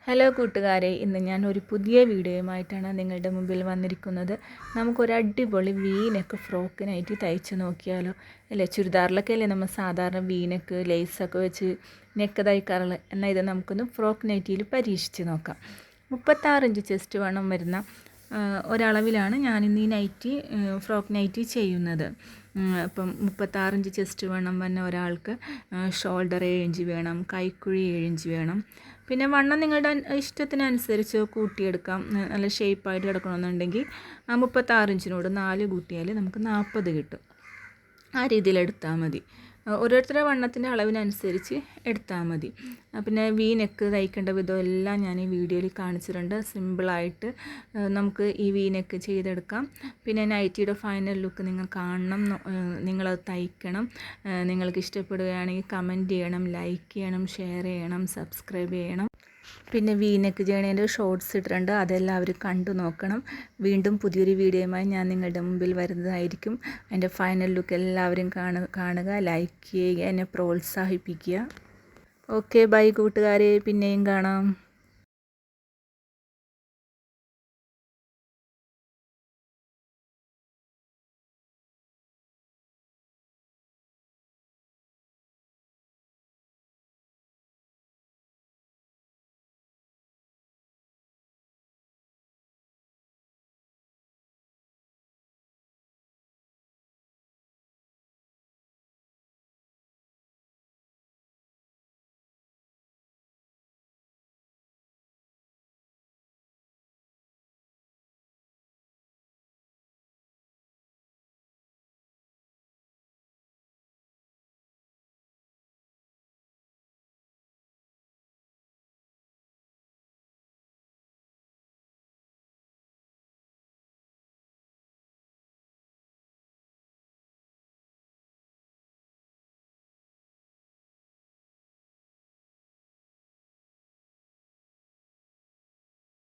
Hello കൂട്ടുകാരെ, ഇന്ന് ഞാൻ ഒരു പുതിയ വീഡിയോയുമായിട്ടാണ് നിങ്ങളുടെ മുമ്പിൽ വന്നിരിക്കുന്നത്. നമുക്കൊരു അടിപൊളി വീനക്ക് ഫ്രോക്കിനായിട്ട് തയ്ച്ച് നോക്കിയാലോ. അല്ലേ, ചുരിദാറിലൊക്കെ അല്ലേ നമ്മൾ സാധാരണ വീനക്ക് ലേസൊക്കെ വെച്ച് നെക്ക് തയ്ക്കാറുള്ളത്. എന്നാൽ ഇത് നമുക്കൊന്ന് ഫ്രോക്ക് നൈറ്റിയിൽ പരീക്ഷിച്ച് നോക്കാം. 36 ഇഞ്ച് ചെസ്റ്റ് വണ്ണം വരുന്ന ഒരളവിലാണ് ഞാനിന്ന് ഈ നൈറ്റി ഫ്രോക്ക് നൈറ്റി ചെയ്യുന്നത്. ഇപ്പം 36 ഇഞ്ച് ചെസ്റ്റ് വണ്ണം വന്ന ഒരാൾക്ക് ഷോൾഡർ 7 ഇഞ്ച് വേണം, കൈക്കുഴി 7 ഇഞ്ച് വേണം. പിന്നെ വണ്ണം നിങ്ങളുടെ ഇഷ്ടത്തിനനുസരിച്ച് കൂട്ടിയെടുക്കാം. നല്ല ഷേപ്പായിട്ട് കിടക്കണമെന്നുണ്ടെങ്കിൽ 36 ഇഞ്ചിനോട് 4 കൂട്ടിയാൽ നമുക്ക് 40 കിട്ടും. ആ രീതിയിൽ എടുത്താൽ മതി. ഓരോരുത്തരുടെ വണ്ണത്തിൻ്റെ അളവിനനുസരിച്ച് എടുത്താൽ മതി. പിന്നെ വി നെക്ക് തയ്ക്കേണ്ട വിധം എല്ലാം ഞാൻ ഈ വീഡിയോയിൽ കാണിച്ചിട്ടുണ്ട്. സിമ്പിളായിട്ട് നമുക്ക് ഈ വി നെക്ക് ചെയ്തെടുക്കാം. പിന്നെ നൈറ്റിയുടെ ഫൈനൽ ലുക്ക് നിങ്ങൾ കാണണം, നിങ്ങളത് തയ്ക്കണം. നിങ്ങൾക്ക് ഇഷ്ടപ്പെടുകയാണെങ്കിൽ കമൻറ്റ് ചെയ്യണം, ലൈക്ക് ചെയ്യണം, ഷെയർ ചെയ്യണം, സബ്സ്ക്രൈബ് ചെയ്യണം. പിന്നെ വി നെക്ക് ചെയ്യണേൻ്റെ ഷോർട്സ് ഇട്ടിട്ടുണ്ട്, അതെല്ലാവരും കണ്ടു നോക്കണം. വീണ്ടും പുതിയൊരു വീഡിയോയുമായി ഞാൻ നിങ്ങളുടെ മുമ്പിൽ വരുന്നതായിരിക്കും. അതിൻ്റെ ഫൈനൽ ലുക്ക് എല്ലാവരും കാണുക, ലൈക്ക് ചെയ്യുക, എന്നെ പ്രോത്സാഹിപ്പിക്കുക. ഓക്കെ, ബൈ കൂട്ടുകാരെ, പിന്നെയും കാണാം.